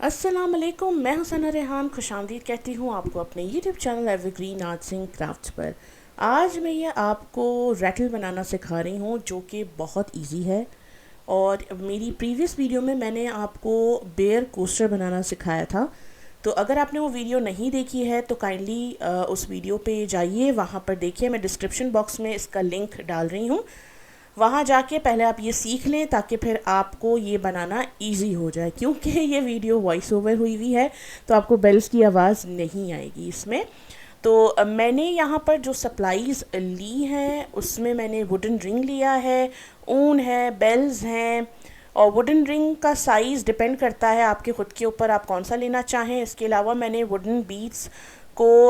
अस्सलाम वालेकुम, मैं हुसैना रेहान खुशामदीद कहती हूँ आपको अपने YouTube channel evergreen arts and crafts पर। आज मैं ये आपको रैटल बनाना सिखा रही हूँ जो कि बहुत इजी है। और मेरी प्रीवियस वीडियो में मैंने आपको बेयर कोस्टर बनाना सिखाया था। तो अगर आपने वो वीडियो नहीं देखी है तो काइंडली उस वीडियो पे जाइए, वहाँ पर देखिए। मैं डिस्क्रिप्शन बॉक्स में इसका लिंक डाल रही हूँ, वहाँ जाके पहले आप ये सीख लें ताकि फिर आपको ये बनाना इजी हो जाए। क्योंकि ये वीडियो वॉइस ओवर हुई है तो आपको बेल्स की आवाज़ नहीं आएगी इसमें। तो मैंने यहाँ पर जो सप्लाईज़ ली हैं उसमें मैंने वुडन रिंग लिया है, ऊन है, बेल्स हैं। और वुडन रिंग का साइज़ डिपेंड करता है आपके ख़ुद के ऊपर, आप कौन सा लेना चाहें। इसके अलावा मैंने वुडन बीड्स को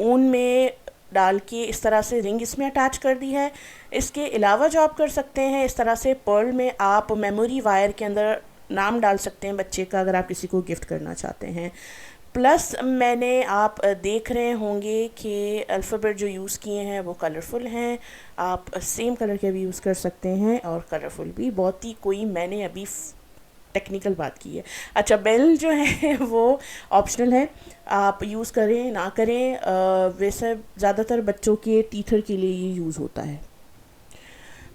ऊन में डाल के इस तरह से रिंग इसमें अटैच कर दी है। इसके अलावा जो आप कर सकते हैं, इस तरह से पर्ल में आप मेमोरी वायर के अंदर नाम डाल सकते हैं बच्चे का, अगर आप किसी को गिफ्ट करना चाहते हैं। प्लस मैंने, आप देख रहे होंगे कि अल्फ़ाबेट जो यूज़ किए हैं वो कलरफुल हैं। आप सेम कलर के भी यूज़ कर सकते हैं और कलरफुल भी। बहुत ही कोई मैंने अभी टेक्निकल बात की है। अच्छा, बेल जो है वो ऑप्शनल है, आप यूज़ करें ना करें। वैसे ज़्यादातर बच्चों के टीथर के लिए ये यूज़ होता है।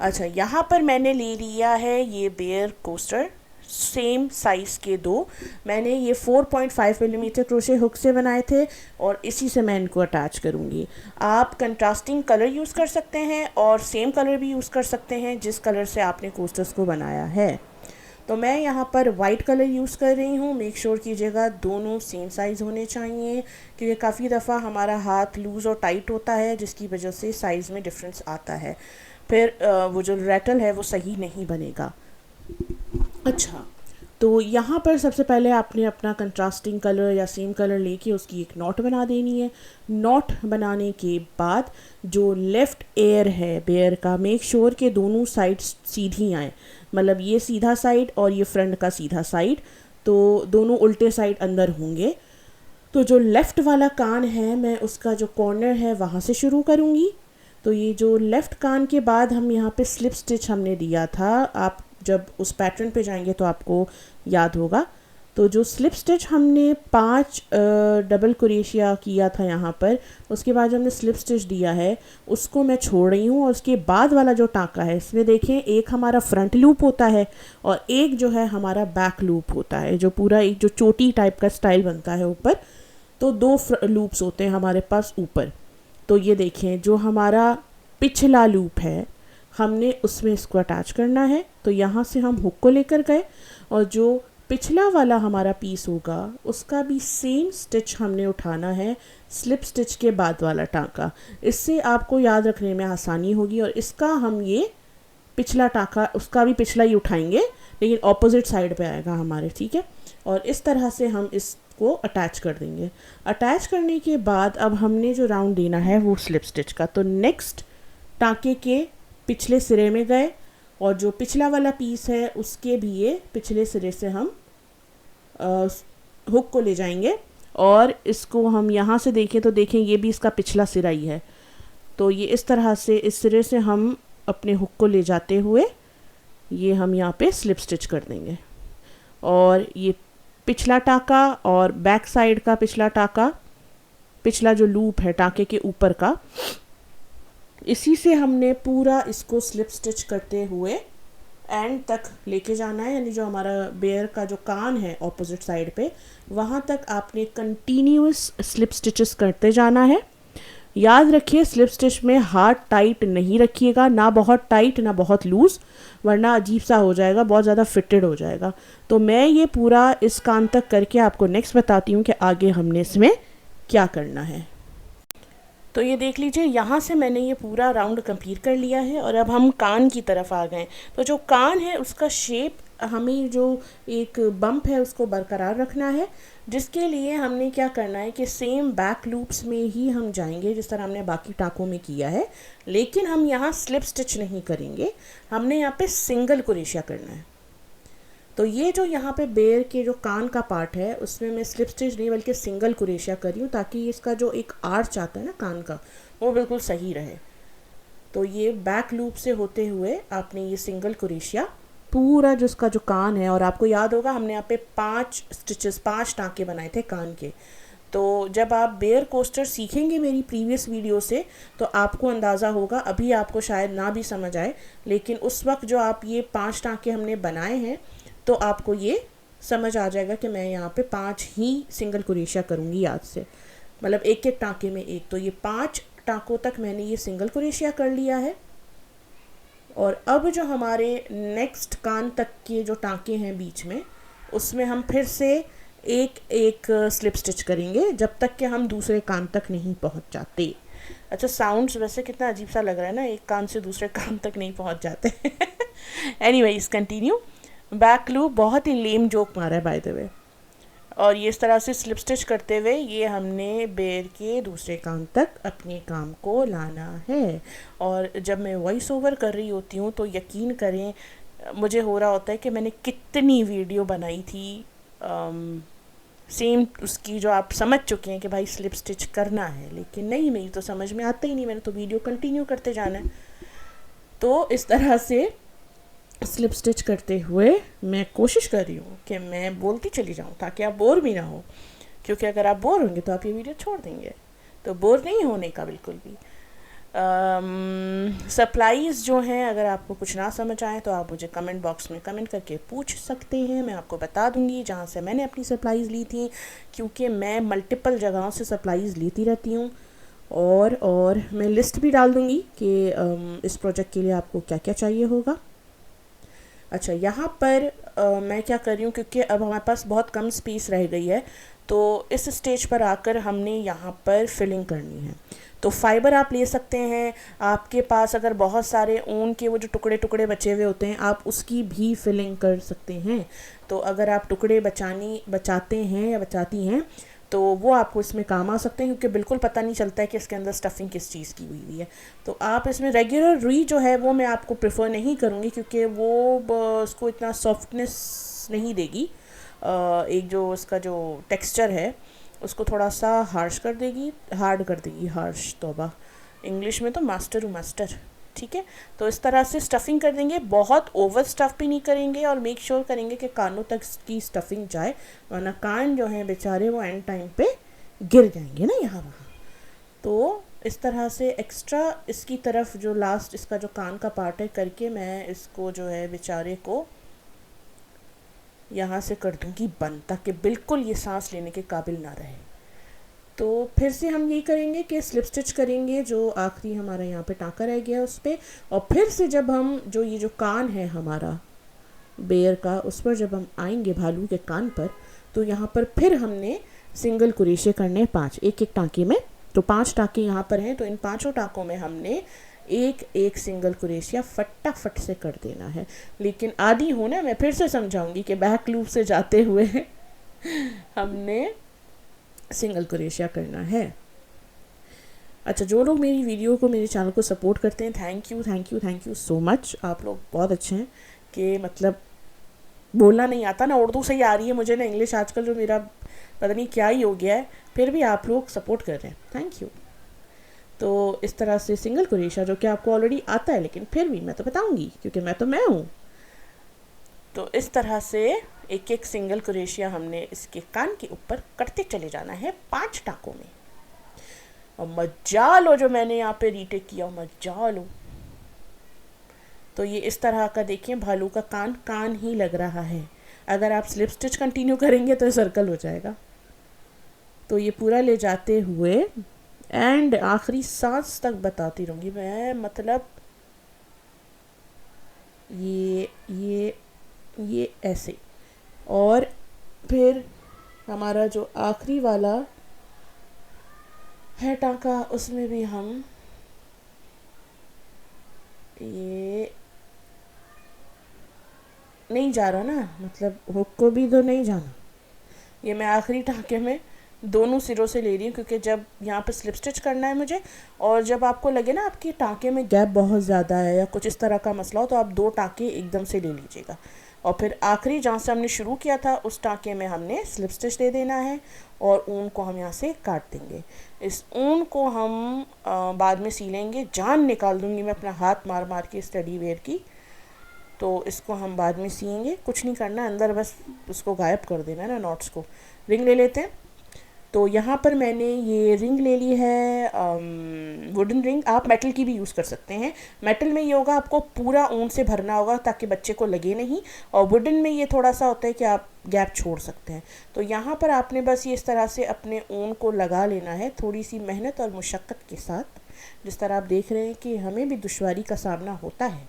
अच्छा, यहाँ पर मैंने ले लिया है ये बेयर कोस्टर, सेम साइज़ के दो। मैंने ये 4.5 मिलीमीटर क्रोशे हुक से बनाए थे और इसी से मैं इनको अटैच करूँगी। आप कंट्रास्टिंग कलर यूज़ कर सकते हैं और सेम कलर भी यूज़ कर सकते हैं जिस कलर से आपने कोस्टर्स को बनाया है। तो मैं यहाँ पर वाइट कलर यूज़ कर रही हूँ। मेक श्योर कीजिएगा दोनों सेम साइज़ होने चाहिए, क्योंकि काफ़ी दफ़ा हमारा हाथ लूज़ और टाइट होता है जिसकी वजह से साइज़ में डिफरेंस आता है। फिर वो जो रैटल है वो सही नहीं बनेगा। अच्छा, तो यहाँ पर सबसे पहले आपने अपना कंट्रास्टिंग कलर या सेम कलर लेके उसकी एक नॉट बना देनी है। नॉट बनाने के बाद जो लेफ़्ट एयर है बेयर का, मेक श्योर के दोनों साइड्स सीधी आएँ, मतलब ये सीधा साइड और ये फ्रंट का सीधा साइड, तो दोनों उल्टे साइड अंदर होंगे। तो जो लेफ़्ट वाला कान है मैं उसका जो कॉर्नर है वहाँ से शुरू करूँगी। तो ये जो लेफ़्ट कान के बाद हम यहाँ पे स्लिप स्टिच हमने दिया था, आप जब उस पैटर्न पे जाएंगे तो आपको याद होगा। तो जो स्लिप स्टिच हमने 5 डबल क्रोशिया किया था यहाँ पर, उसके बाद जो हमने स्लिप स्टिच दिया है उसको मैं छोड़ रही हूँ। और उसके बाद वाला जो टाँका है इसमें देखें, एक हमारा फ्रंट लूप होता है और एक जो है हमारा बैक लूप होता है, जो पूरा एक जो चोटी टाइप का स्टाइल बनता है ऊपर। तो दो लूप्स होते हैं हमारे पास ऊपर। तो ये देखें, जो हमारा पिछला लूप है हमने उसमें इसको अटैच करना है। तो यहाँ से हम हुक को लेकर गए और जो पिछला वाला हमारा पीस होगा उसका भी सेम स्टिच हमने उठाना है, स्लिप स्टिच के बाद वाला टाँका। इससे आपको याद रखने में आसानी होगी। और इसका हम ये पिछला टाँका, उसका भी पिछला ही उठाएंगे लेकिन ऑपोजिट साइड पे आएगा हमारे, ठीक है। और इस तरह से हम इसको अटैच कर देंगे। अटैच करने के बाद अब हमने जो राउंड देना है वो स्लिप स्टिच का। तो नेक्स्ट टाँके के पिछले सिरे में गए और जो पिछला वाला पीस है उसके भी ये पिछले सिरे से हम हुक को ले जाएंगे और इसको हम यहाँ से देखें तो देखें ये भी इसका पिछला सिरा ही है। तो ये इस तरह से इस सिरे से हम अपने हुक को ले जाते हुए ये हम यहाँ पे स्लिप स्टिच कर देंगे। और ये पिछला टाँका और बैक साइड का पिछला टाँका, पिछला जो लूप है टाँके के ऊपर का, इसी से हमने पूरा इसको स्लिप स्टिच करते हुए एंड तक लेके जाना है। यानी जो हमारा बेयर का जो कान है ऑपोजिट साइड पे, वहाँ तक आपने कंटिन्यूस स्लिप स्टिचेस करते जाना है। याद रखिए, स्लिप स्टिच में हाथ टाइट नहीं रखिएगा, ना बहुत टाइट ना बहुत लूज़, वरना अजीब सा हो जाएगा, बहुत ज़्यादा फिटेड हो जाएगा। तो मैं ये पूरा इस कान तक करके आपको नेक्स्ट बताती हूँ कि आगे हमने इसमें क्या करना है। तो ये देख लीजिए, यहाँ से मैंने ये पूरा राउंड कंप्लीट कर लिया है और अब हम कान की तरफ आ गए। तो जो कान है उसका शेप, हमें जो एक बम्प है उसको बरकरार रखना है, जिसके लिए हमने क्या करना है कि सेम बैक लूप्स में ही हम जाएंगे जिस तरह हमने बाकी टाँकों में किया है। लेकिन हम यहाँ स्लिप स्टिच नहीं करेंगे, हमने यहाँ पे सिंगल क्रोशिया करना है। तो ये जो यहाँ पे बेयर के जो कान का पार्ट है उसमें मैं स्लिप स्टिच नहीं बल्कि सिंगल क्रोशिया कर रही हूँ, ताकि इसका जो एक आर्च आता है ना कान का, वो बिल्कुल सही रहे। तो ये बैक लूप से होते हुए आपने ये सिंगल क्रोशिया पूरा जो उसका जो कान है, और आपको याद होगा हमने यहाँ पे 5 स्टिचेस 5 टाँके बनाए थे कान के। तो जब आप बेयर कोस्टर सीखेंगे मेरी प्रीवियस वीडियो से तो आपको अंदाज़ा होगा, अभी आपको शायद ना भी समझ आए, लेकिन उस वक्त जो आप ये 5 टाँके हमने बनाए हैं तो आपको ये समझ आ जाएगा कि मैं यहाँ पे 5 ही सिंगल क्रोशिया करूँगी आज से, मतलब एक एक टाँके में एक। तो ये 5 टाँकों तक मैंने ये सिंगल क्रोशिया कर लिया है। और अब जो हमारे नेक्स्ट कान तक के जो टाँके हैं बीच में, उसमें हम फिर से एक एक स्लिप स्टिच करेंगे जब तक कि हम दूसरे कान तक नहीं पहुंच जाते। अच्छा, साउंड्स वैसे कितना अजीब सा लग रहा है ना, एक कान से दूसरे कान तक नहीं पहुंच जाते। Anyways continue. बैक लूप बहुत ही लेम जोक मारा है बाय द वे। और ये इस तरह से स्लिप स्टिच करते हुए ये हमने बेयर के दूसरे कान तक अपने काम को लाना है। और जब मैं वॉइस ओवर कर रही होती हूँ तो यकीन करें मुझे हो रहा होता है कि मैंने कितनी वीडियो बनाई थी सेम उसकी, जो आप समझ चुके हैं कि भाई स्लिप स्टिच करना है, लेकिन नहीं, मेरी तो समझ में आता ही नहीं, मैंने तो वीडियो कंटिन्यू करते जाना है। तो इस तरह से स्लिप स्टिच करते हुए मैं कोशिश कर रही हूँ कि मैं बोलती चली जाऊँ ताकि आप बोर भी ना हो, क्योंकि अगर आप बोर होंगे तो आप ये वीडियो छोड़ देंगे। तो बोर नहीं होने का बिल्कुल भी। सप्लाईज़ जो हैं, अगर आपको कुछ ना समझ आए तो आप मुझे कमेंट बॉक्स में कमेंट करके पूछ सकते हैं, मैं आपको बता दूंगी जहाँ से मैंने अपनी सप्लाईज़ ली थी, क्योंकि मैं मल्टीपल जगहों से सप्लाईज़ लेती रहती हूँ। और मैं लिस्ट भी डाल दूँगी कि इस प्रोजेक्ट के लिए आपको क्या क्या चाहिए होगा। अच्छा, यहाँ पर मैं क्या कर रही हूँ, क्योंकि अब हमारे पास बहुत कम स्पेस रह गई है, तो इस स्टेज पर आकर हमने यहाँ पर फिलिंग करनी है। तो फाइबर आप ले सकते हैं, आपके पास अगर बहुत सारे ऊन के वो जो टुकड़े टुकड़े बचे हुए होते हैं आप उसकी भी फिलिंग कर सकते हैं। तो अगर आप टुकड़े बचाते हैं या बचाती हैं तो वो आपको इसमें काम आ सकते हैं, क्योंकि बिल्कुल पता नहीं चलता है कि इसके अंदर स्टफिंग किस चीज़ की हुई है। तो आप इसमें रेगुलर रुई जो है वो मैं आपको प्रेफर नहीं करूँगी, क्योंकि वो उसको इतना सॉफ्टनेस नहीं देगी, एक जो उसका जो टेक्सचर है उसको थोड़ा सा हार्ड कर देगी, हार्श, तौबा, इंग्लिश में तो मास्टर। ठीक है, तो इस तरह से स्टफिंग कर देंगे, बहुत ओवर स्टफ भी नहीं करेंगे, और मेक श्योर करेंगे कि कानों तक की स्टफिंग जाए, वरना कान जो हैं बेचारे वो एंड टाइम पे गिर जाएंगे ना यहाँ वहाँ। तो इस तरह से एक्स्ट्रा इसकी तरफ जो लास्ट इसका जो कान का पार्ट है करके मैं इसको जो है बेचारे को यहाँ से कर दूँगी बंद, ताकि बिल्कुल ये सांस लेने के काबिल ना रहे। तो फिर से हम यही करेंगे कि स्लिप स्टिच करेंगे जो आखिरी हमारा यहाँ पे टाँका रह गया उस पर, और फिर से जब हम जो ये जो कान है हमारा बेयर का, उस पर जब हम आएंगे भालू के कान पर, तो यहाँ पर फिर हमने सिंगल क्रोशिया करने 5 एक एक टाँके में। तो 5 टाँके यहाँ पर हैं, तो इन 5 टाँकों में हमने एक एक सिंगल क्रोशिया फटाफट से कर देना है। लेकिन आदि होना, मैं फिर से समझाऊंगी कि बैक लूप से जाते हुए हमने सिंगल क्रोशिया करना है। अच्छा, जो लोग मेरी वीडियो को, मेरे चैनल को सपोर्ट करते हैं, थैंक यू सो मच। आप लोग बहुत अच्छे हैं कि मतलब बोलना नहीं आता ना, उर्दू सही आ रही है मुझे ना, इंग्लिश आजकल जो मेरा पता नहीं क्या ही हो गया है, फिर भी आप लोग सपोर्ट कर रहे हैं, थैंक यू। तो इस तरह से सिंगल क्रोशिया जो कि आपको ऑलरेडी आता है, लेकिन फिर भी मैं तो बताऊंगी क्योंकि मैं हूँ। तो इस तरह से एक एक सिंगल क्रोशिया हमने इसके कान के ऊपर करते चले जाना है 5 टाँकों में। और मजा लो जो मैंने यहाँ पे रीटेक किया, मजा लो। तो ये इस तरह का देखिए, भालू का कान ही लग रहा है। अगर आप स्लिप स्टिच कंटिन्यू करेंगे तो सर्कल हो जाएगा। तो ये पूरा ले जाते हुए एंड आखिरी सांस तक बताती रहूँगी मैं, मतलब ये ऐसे। और फिर हमारा जो आखिरी वाला है टाँका, उसमें भी हम ये नहीं जा रहा ना, मतलब हुक को भी तो नहीं जाना, ये मैं आखिरी टाँके में दोनों सिरों से ले रही हूँ, क्योंकि जब यहाँ पे स्लिप स्टिच करना है मुझे, और जब आपको लगे ना आपके टाँके में गैप बहुत ज़्यादा है या कुछ इस तरह का मसला हो, तो आप 2 टाँके एकदम से ले लीजिएगा। और फिर आखिरी जहाँ से हमने शुरू किया था उस टाँके में हमने स्लिप स्टिच दे देना है, और ऊन को हम यहाँ से काट देंगे। इस ऊन को हम बाद में सीलेंगे, जान निकाल दूँगी मैं अपना हाथ मार मार के इस टेडी बेयर की। तो इसको हम बाद में सिएंगे, कुछ नहीं करना, अंदर बस उसको गायब कर देना है ना नॉट्स को। रिंग ले लेते हैं। तो यहाँ पर मैंने ये रिंग ले ली है वुडन रिंग, आप मेटल की भी यूज़ कर सकते हैं। मेटल में ये होगा आपको पूरा ऊन से भरना होगा ताकि बच्चे को लगे नहीं, और वुडन में ये थोड़ा सा होता है कि आप गैप छोड़ सकते हैं। तो यहाँ पर आपने बस ये इस तरह से अपने ऊन को लगा लेना है, थोड़ी सी मेहनत और मुशक्क़त के साथ। जिस तरह आप देख रहे हैं कि हमें भी दुश्वारी का सामना होता है,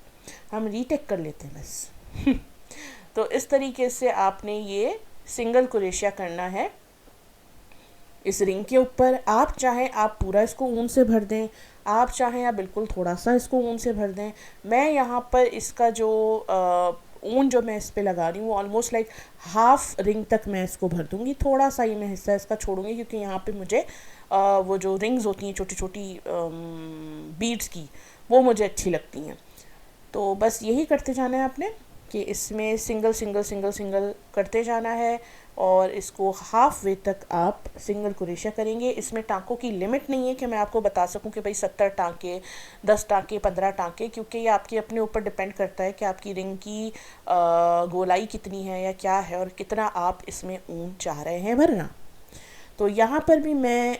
हम रीटेक कर लेते हैं बस। तो इस तरीके से आपने ये सिंगल क्रोशिया करना है इस रिंग के ऊपर। आप चाहें आप पूरा इसको ऊन से भर दें, आप चाहें आप बिल्कुल थोड़ा सा इसको ऊन से भर दें। मैं यहाँ पर इसका जो ऊन जो मैं इस पे लगा रही हूँ ऑलमोस्ट लाइक हाफ रिंग तक मैं इसको भर दूँगी, थोड़ा सा ही मैं हिस्सा इसका छोड़ूंगी क्योंकि यहाँ पे मुझे वो जो रिंग्स होती हैं छोटी छोटी बीड्स की, वो मुझे अच्छी लगती हैं। तो बस यही करते जाना है आपने कि इसमें सिंगल सिंगल सिंगल सिंगल करते जाना है, और इसको हाफ वे तक आप सिंगल क्रोशिया करेंगे। इसमें टाँकों की लिमिट नहीं है कि मैं आपको बता सकूं कि भाई 70 टाँके, 10 टाँके, 15 टाँके, क्योंकि ये आपके अपने ऊपर डिपेंड करता है कि आपकी रिंग की गोलाई कितनी है या क्या है और कितना आप इसमें ऊन चाह रहे हैं भरना। तो यहाँ पर भी मैं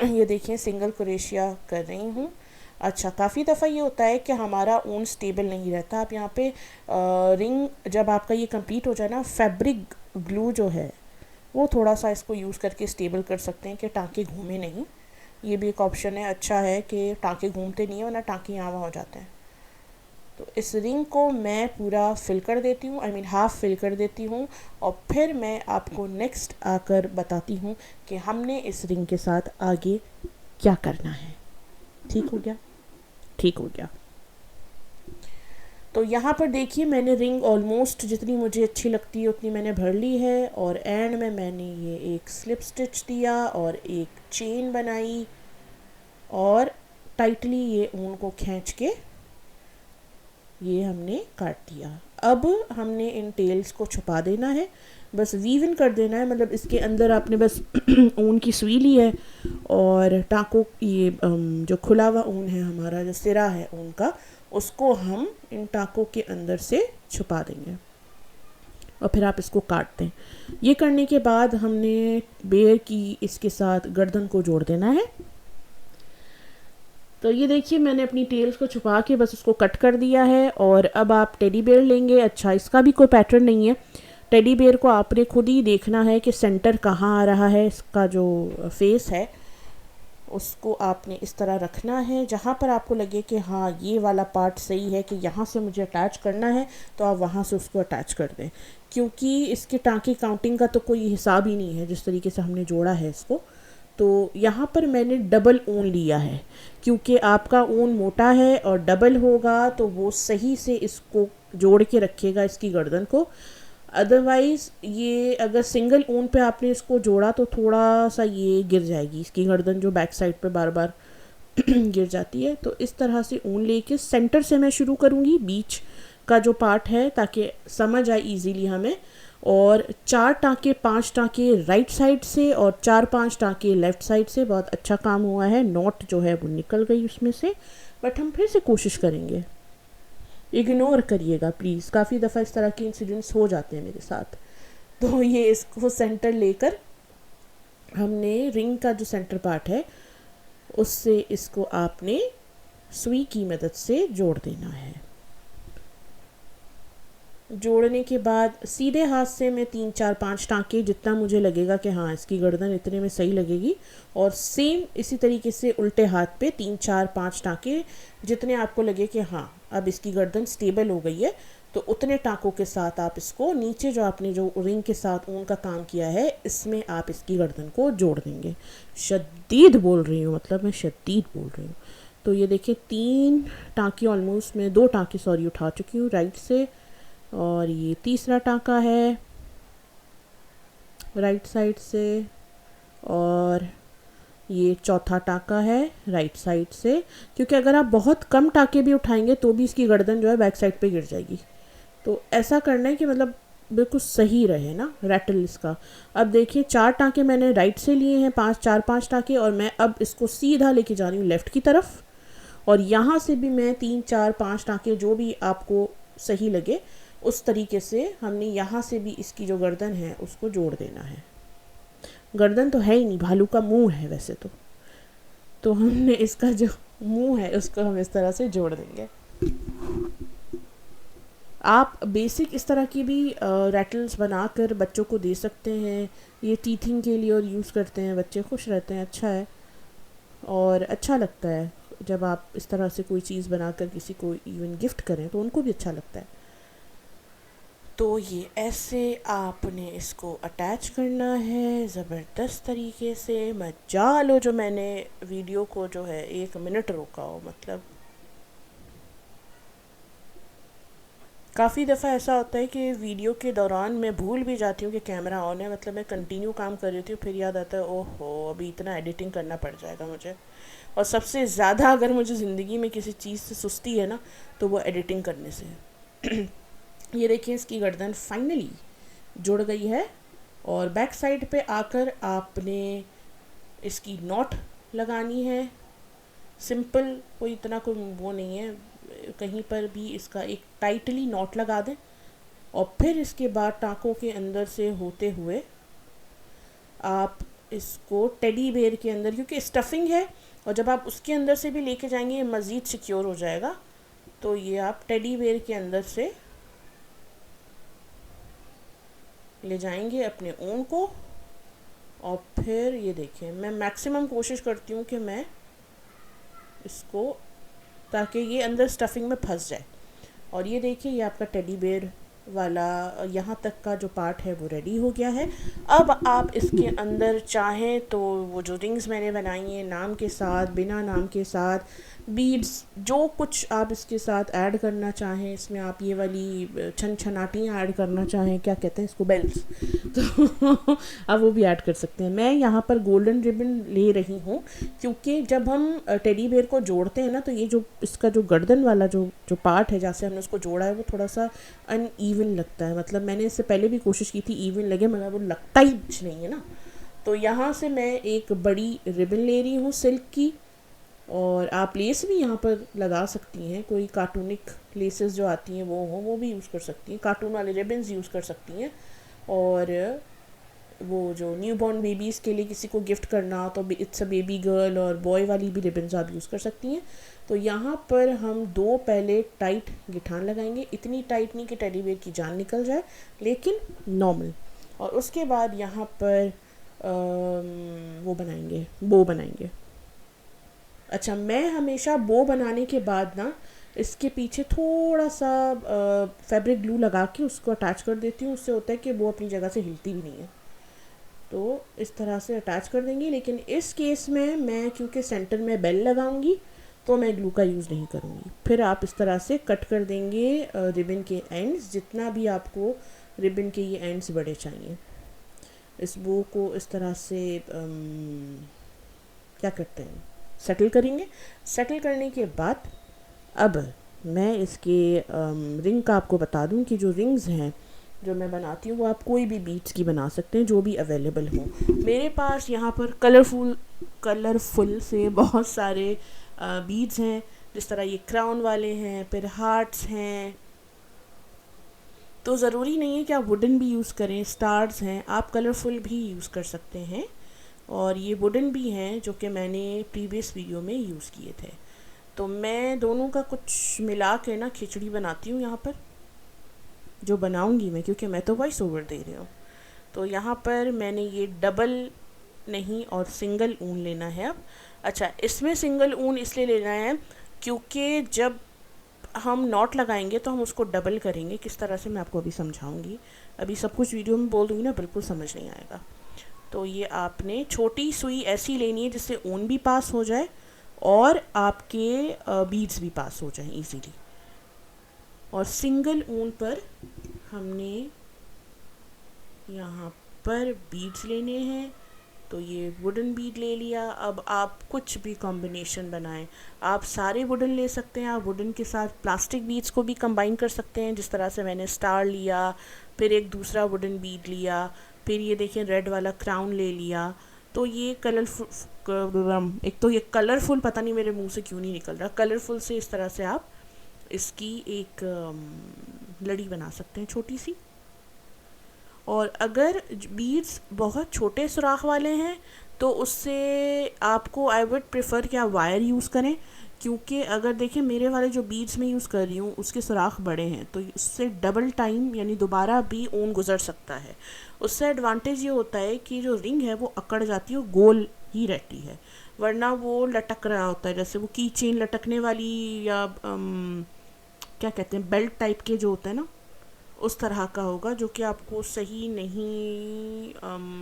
ये देखिए सिंगल क्रोशिया कर रही हूँ। अच्छा, काफ़ी दफ़ा ये होता है कि हमारा ऊन स्टेबल नहीं रहता। आप यहाँ पे रिंग जब आपका ये कंप्लीट हो जाए ना, फैब्रिक ग्लू जो है वो थोड़ा सा इसको यूज़ करके स्टेबल कर सकते हैं कि टाँके घूमे नहीं। ये भी एक ऑप्शन है, अच्छा है कि टाँके घूमते नहीं है वरना टाँके यहाँ वहाँ हो जाते हैं। तो इस रिंग को मैं पूरा फिल कर देती हूँ, आई मीन हाफ फिल कर देती हूँ, और फिर मैं आपको नेक्स्ट आकर बताती हूँ कि हमने इस रिंग के साथ आगे क्या करना है। ठीक हो गया? ठीक हो गया। तो यहाँ पर देखिए मैंने रिंग ऑलमोस्ट जितनी मुझे अच्छी लगती है उतनी मैंने भर ली है, और एंड में मैंने ये एक स्लिप स्टिच दिया और एक चेन बनाई और टाइटली ये ऊन को खींच के ये हमने काट दिया। अब हमने इन टेल्स को छुपा देना है, बस वीव इन कर देना है, मतलब इसके अंदर आपने बस ऊन की सुई ली है और टाँकों ये जो खुला हुआ ऊन है हमारा, जो सिरा है ऊन का, उसको हम इन टाँकों के अंदर से छुपा देंगे और फिर आप इसको काट दें। ये करने के बाद हमने बेर की इसके साथ गर्दन को जोड़ देना है। तो ये देखिए मैंने अपनी टेल्स को छुपा के बस उसको कट कर दिया है, और अब आप टेडी बेयर लेंगे। अच्छा, इसका भी कोई पैटर्न नहीं है, टेडी बेयर को आपने खुद ही देखना है कि सेंटर कहाँ आ रहा है, इसका जो फेस है उसको आपने इस तरह रखना है। जहाँ पर आपको लगे कि हाँ ये वाला पार्ट सही है कि यहाँ से मुझे अटैच करना है, तो आप वहाँ से उसको अटैच कर दें, क्योंकि इसके टाँके काउंटिंग का तो कोई हिसाब ही नहीं है जिस तरीके से हमने जोड़ा है इसको। तो यहाँ पर मैंने डबल ऊन लिया है, क्योंकि आपका ऊन मोटा है और डबल होगा तो वो सही से इसको जोड़ के रखेगा इसकी गर्दन को। अदरवाइज़ ये अगर सिंगल ऊन पे आपने इसको जोड़ा तो थोड़ा सा ये गिर जाएगी इसकी गर्दन, जो बैक साइड पे बार बार गिर जाती है। तो इस तरह से ऊन लेके सेंटर से मैं शुरू करूँगी, बीच का जो पार्ट है, ताकि समझ आए इजीली हमें। और 4 टाँके 5 टाँके राइट साइड से और 4-5 टाँके लेफ़्ट साइड से। बहुत अच्छा काम हुआ है, नॉट जो है वो निकल गई उसमें से, बट हम फिर से कोशिश करेंगे। इग्नोर करिएगा प्लीज़, काफ़ी दफ़ा इस तरह के इंसिडेंट्स हो जाते हैं मेरे साथ। तो ये इसको सेंटर लेकर हमने रिंग का जो सेंटर पार्ट है उससे इसको आपने सुई की मदद से जोड़ देना है। जोड़ने के बाद सीधे हाथ से मैं 3-4-5 टाँके, जितना मुझे लगेगा कि हाँ इसकी गर्दन इतने में सही लगेगी, और सेम इसी तरीके से उल्टे हाथ पे 3-4-5 टाँके, जितने आपको लगे कि हाँ अब इसकी गर्दन स्टेबल हो गई है, तो उतने टाँकों के साथ आप इसको नीचे जो आपने जो रिंग के साथ ऊन का काम किया है इसमें आप इसकी गर्दन को जोड़ देंगे। शदीद बोल रही हूँ, मतलब मैं शदीद बोल रही हूँ। तो ये देखिए 3 टाँके ऑलमोस्ट, मैं 2 टाँके सॉरी उठा चुकी हूँ राइट से, और ये तीसरा टाँका है राइट साइड से, और ये चौथा टाँका है राइट साइड से। क्योंकि अगर आप बहुत कम टाँके भी उठाएंगे तो भी इसकी गर्दन जो है बैक साइड पे गिर जाएगी। तो ऐसा करना है कि मतलब बिल्कुल सही रहे ना रैटल इसका। अब देखिए 4 टाँके मैंने राइट से लिए हैं, 4-5 टाँके, और मैं अब इसको सीधा लेके जा रही हूँ लेफ़्ट की तरफ, और यहाँ से भी मैं 3-4-5 टाँके जो भी आपको सही लगे उस तरीके से हमने यहाँ से भी इसकी जो गर्दन है उसको जोड़ देना है। गर्दन तो है ही नहीं, भालू का मुंह है वैसे तो हमने इसका जो मुंह है उसको हम इस तरह से जोड़ देंगे। आप बेसिक इस तरह की भी रैटल्स बनाकर बच्चों को दे सकते हैं। ये टीथिंग के लिए और यूज़ करते हैं, बच्चे खुश रहते हैं, अच्छा है और अच्छा लगता है जब आप इस तरह से कोई चीज़ बनाकर किसी को इवन गिफ्ट करें तो उनको भी अच्छा लगता है। तो ये ऐसे आपने इसको अटैच करना है ज़बरदस्त तरीके से। मजा लो जो मैंने वीडियो को जो है 1 मिनट रोका हो, मतलब काफ़ी दफ़ा ऐसा होता है कि वीडियो के दौरान मैं भूल भी जाती हूँ कि कैमरा ऑन है, मतलब मैं कंटिन्यू काम कर रही थी, फिर याद आता है ओहो अभी इतना एडिटिंग करना पड़ जाएगा मुझे। और सबसे ज़्यादा अगर मुझे ज़िंदगी में किसी चीज़ से सुस्ती है ना तो वो एडिटिंग करने से है। ये देखिए इसकी गर्दन फाइनली जुड़ गई है और बैक साइड पे आकर आपने इसकी नॉट लगानी है। सिंपल, कोई इतना कोई वो नहीं है, कहीं पर भी इसका एक टाइटली नॉट लगा दें और फिर इसके बाद टाँकों के अंदर से होते हुए आप इसको टेडी बेयर के अंदर, क्योंकि स्टफिंग है और जब आप उसके अंदर से भी लेके जाएंगे मज़ीद सिक्योर हो जाएगा, तो ये आप टेडी बेयर के अंदर से ले जाएंगे अपने ऊन को। और फिर ये देखिए मैं मैक्सिमम कोशिश करती हूँ कि मैं इसको, ताकि ये अंदर स्टफिंग में फंस जाए। और ये देखिए ये आपका टेडी बेयर वाला यहाँ तक का जो पार्ट है वो रेडी हो गया है। अब आप इसके अंदर चाहें तो वो जो रिंग्स मैंने बनाई हैं नाम के साथ, बिना नाम के साथ, बीड्स, जो कुछ आप इसके साथ ऐड करना चाहें, इसमें आप ये वाली छन छनाटियाँ ऐड करना चाहें, क्या कहते हैं इसको, बेल्स, तो आप वो भी ऐड कर सकते हैं। मैं यहाँ पर गोल्डन रिबन ले रही हूँ क्योंकि जब हम टेडी बेयर को जोड़ते हैं ना तो ये जो इसका जो गर्दन वाला जो जो पार्ट है जहाँ से हमने उसको जोड़ा है वो थोड़ा सा अनइवन लगता है। मतलब मैंने इससे पहले भी कोशिश की थी इवन लगे, मगर वो लगता ही कुछ नहीं है ना। तो यहाँ से मैं एक बड़ी रिबन ले रही हूँ सिल्क की, और आप लेस भी यहाँ पर लगा सकती हैं, कोई कार्टूनिक लेसेस जो आती हैं वो भी यूज़ कर सकती हैं, कार्टून वाले रिबन्स यूज़ कर सकती हैं। और वो जो न्यू बॉर्न बेबीज़ के लिए किसी को गिफ्ट करना तो इट्स अ बेबी गर्ल और बॉय वाली भी रिबन्स आप यूज़ कर सकती हैं। तो यहाँ पर हम 2 पहले टाइट गिठान लगाएंगे, इतनी टाइट नहीं कि टेडी बेयर की जान निकल जाए, लेकिन नॉर्मल। और उसके बाद यहाँ पर वो बनाएंगे, बो बनाएंगे। अच्छा, मैं हमेशा बो बनाने के बाद ना इसके पीछे थोड़ा सा फैब्रिक ग्लू लगा के उसको अटैच कर देती हूँ। उससे होता है कि वो अपनी जगह से हिलती भी नहीं है, तो इस तरह से अटैच कर देंगे। लेकिन इस केस में मैं क्योंकि सेंटर में बेल लगाऊंगी तो मैं ग्लू का यूज़ नहीं करूँगी। फिर आप इस तरह से कट कर देंगे रिबन के एंड्स, जितना भी आपको रिबन के ये एंड्स बड़े चाहिए। इस बो को इस तरह से क्या करते हैं, सेटल करेंगे। सेटल करने के बाद अब मैं इसके रिंग का आपको बता दूं कि जो रिंग्स हैं जो मैं बनाती हूँ वो आप कोई भी बीड्स की बना सकते हैं जो भी अवेलेबल हो। मेरे पास यहाँ पर कलरफुल से बहुत सारे बीड्स हैं, जिस तरह ये क्राउन वाले हैं, फिर हार्ट्स हैं। तो ज़रूरी नहीं है कि आप वुडन भी यूज़ करें, स्टार्स हैं, आप कलरफुल भी यूज़ कर सकते हैं। और ये वुडन भी हैं जो कि मैंने प्रीवियस वीडियो में यूज़ किए थे। तो मैं दोनों का कुछ मिला के ना खिचड़ी बनाती हूँ यहाँ पर, जो बनाऊँगी मैं, क्योंकि मैं तो वॉइस ओवर दे रही हूँ। तो यहाँ पर मैंने ये डबल नहीं और सिंगल ऊन लेना है अब। अच्छा, इसमें सिंगल ऊन इसलिए लेना है क्योंकि जब हम नॉट लगाएंगे तो हम उसको डबल करेंगे। किस तरह से मैं आपको अभी समझाऊंगी, अभी सब कुछ वीडियो में बोल दूँगी ना बिल्कुल समझ नहीं आएगा। तो ये आपने छोटी सुई ऐसी लेनी है जिससे ऊन भी पास हो जाए और आपके बीड्स भी पास हो जाएं इजीली। और सिंगल ऊन पर हमने यहाँ पर बीड्स लेने हैं। तो ये वुडन बीड ले लिया। अब आप कुछ भी कॉम्बिनेशन बनाएं, आप सारे वुडन ले सकते हैं, आप वुडन के साथ प्लास्टिक बीड्स को भी कंबाइन कर सकते हैं, जिस तरह से मैंने स्टार लिया, फिर एक दूसरा वुडन बीड लिया, फिर ये देखें रेड वाला क्राउन ले लिया। तो ये कलरफुल, एक तो ये कलरफुल, पता नहीं मेरे मुंह से क्यों नहीं निकल रहा, कलरफुल से इस तरह से आप इसकी एक लड़ी बना सकते हैं छोटी सी। और अगर बीड्स बहुत छोटे सुराख वाले हैं तो उससे आपको आई वुड प्रेफर कि आप वायर यूज़ करें, क्योंकि अगर देखिए मेरे वाले जो बीड्स मैं यूज़ कर रही हूँ उसके सुराख बड़े हैं तो उससे डबल टाइम यानी दोबारा भी ऊन गुजर सकता है। उससे एडवांटेज ये होता है कि जो रिंग है वो अकड़ जाती है, गोल ही रहती है, वरना वो लटक रहा होता है, जैसे वो की चेन लटकने वाली या क्या कहते हैं बेल्ट टाइप के जो होते हैं ना, उस तरह का होगा जो कि आपको सही नहीं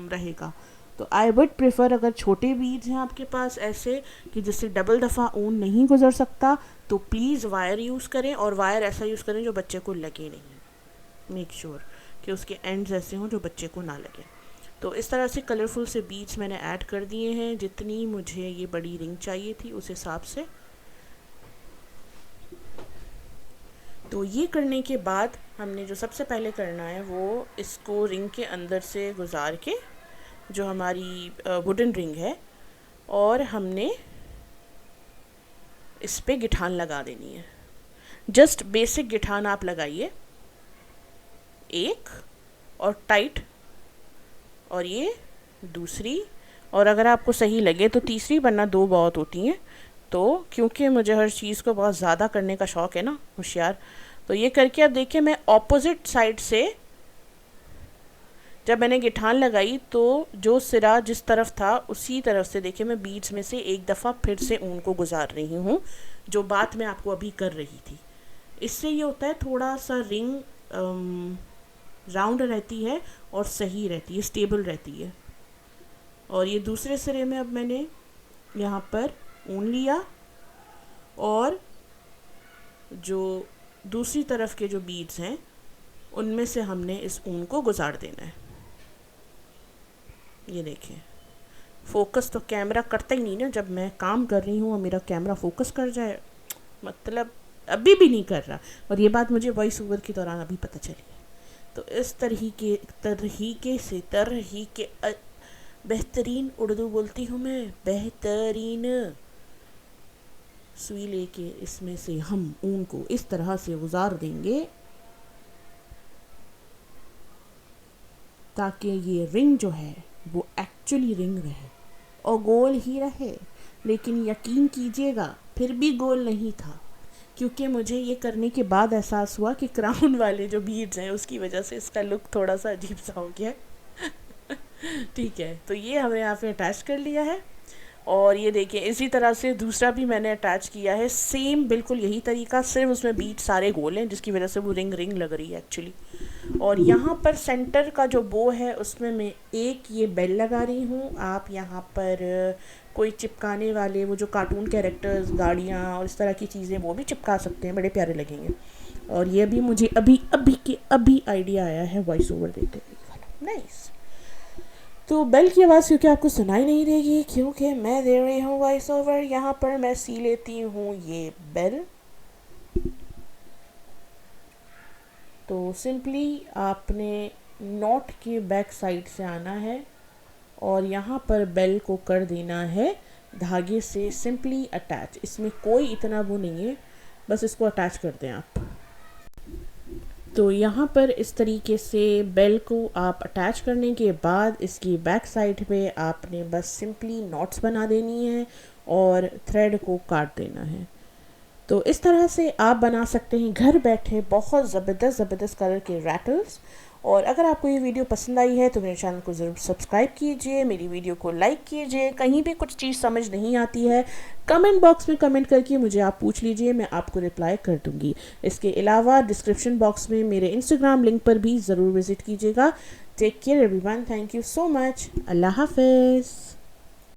रहेगा। तो आई वुड प्रेफर अगर छोटे बीड्स हैं आपके पास ऐसे कि जिससे डबल दफ़ा ऊन नहीं गुजर सकता तो प्लीज़ वायर यूज़ करें, और वायर ऐसा यूज़ करें जो बच्चे को लगे नहीं। मेक श्योर कि उसके एंड्स ऐसे हों जो बच्चे को ना लगे। तो इस तरह से कलरफुल से बीड्स मैंने ऐड कर दिए हैं, जितनी मुझे ये बड़ी रिंग चाहिए थी उस हिसाब से। तो ये करने के बाद हमने जो सबसे पहले करना है वो इसको रिंग के अंदर से गुजार के, जो हमारी वुडन रिंग है, और हमने इस पे गिठान लगा देनी है। जस्ट बेसिक गिठान आप लगाइए, एक और टाइट, और ये दूसरी, और अगर आपको सही लगे तो तीसरी, वरना दो बहुत होती हैं। तो क्योंकि मुझे हर चीज़ को बहुत ज़्यादा करने का शौक़ है ना, होशियार, तो ये करके अब देखिए मैं ऑपोजिट साइड से जब मैंने गिठान लगाई तो जो सिरा जिस तरफ था उसी तरफ से देखिए मैं बीच में से एक दफ़ा फिर से ऊन को गुजार रही हूँ, जो बात मैं आपको अभी कर रही थी। इससे ये होता है थोड़ा सा रिंग राउंड रहती है और सही रहती है, स्टेबल रहती है। और ये दूसरे सिरे में अब मैंने यहाँ पर ऊन लिया और जो दूसरी तरफ के जो बीड्स हैं उनमें से हमने इस ऊन को गुजार देना है। ये देखें, फोकस तो कैमरा करता ही नहीं ना, जब मैं काम कर रही हूँ और मेरा कैमरा फोकस कर जाए, मतलब अभी भी नहीं कर रहा। और ये बात मुझे वॉइस ओवर के दौरान अभी पता चली है। तो इस तरीके से बेहतरीन उर्दू बोलती हूँ मैं, बेहतरीन सुई लेके इसमें से हम ऊन को इस तरह से गुजार देंगे ताकि ये रिंग जो है वो एक्चुअली रिंग रहे और गोल ही रहे। लेकिन यकीन कीजिएगा फिर भी गोल नहीं था, क्योंकि मुझे ये करने के बाद एहसास हुआ कि क्राउन वाले जो बीड्स हैं उसकी वजह से इसका लुक थोड़ा सा अजीब सा हो गया। ठीक है, तो ये हमने यहाँ पे अटैच कर लिया है। और ये देखिए इसी तरह से दूसरा भी मैंने अटैच किया है, सेम बिल्कुल यही तरीका, सिर्फ उसमें बीट सारे गोल हैं जिसकी वजह से वो रिंग लग रही है एक्चुअली। और यहाँ पर सेंटर का जो बो है उसमें मैं एक ये बेल लगा रही हूँ। आप यहाँ पर कोई चिपकाने वाले वो जो कार्टून कैरेक्टर्स, गाड़ियाँ और इस तरह की चीज़ें वो भी चिपका सकते हैं, बड़े प्यारे लगेंगे। और ये भी मुझे अभी आइडिया आया है वॉइस ओवर देते हुए। नाइस। तो बेल की आवाज़ क्योंकि आपको सुनाई नहीं देगी क्योंकि मैं दे रही हूँ वॉइस ओवर, यहाँ पर मैं सी लेती हूँ ये बेल। तो सिंपली आपने नॉट के बैक साइड से आना है और यहाँ पर बेल को कर देना है धागे से सिंपली अटैच। इसमें कोई इतना वो नहीं है, बस इसको अटैच कर दें आप। तो यहाँ पर इस तरीके से बेल को आप अटैच करने के बाद इसकी बैक साइड पे आपने बस सिंपली नॉट्स बना देनी है और थ्रेड को काट देना है। तो इस तरह से आप बना सकते हैं घर बैठे बहुत ज़बरदस्त कलर के रैटल्स। और अगर आपको ये वीडियो पसंद आई है तो मेरे चैनल को ज़रूर सब्सक्राइब कीजिए, मेरी वीडियो को लाइक कीजिए। कहीं भी कुछ चीज़ समझ नहीं आती है कमेंट बॉक्स में कमेंट करके मुझे आप पूछ लीजिए, मैं आपको रिप्लाई कर दूँगी। इसके अलावा डिस्क्रिप्शन बॉक्स में मेरे इंस्टाग्राम लिंक पर भी ज़रूर विज़िट कीजिएगा। Take care everyone, thank you so much, अल्लाह हाफिज़।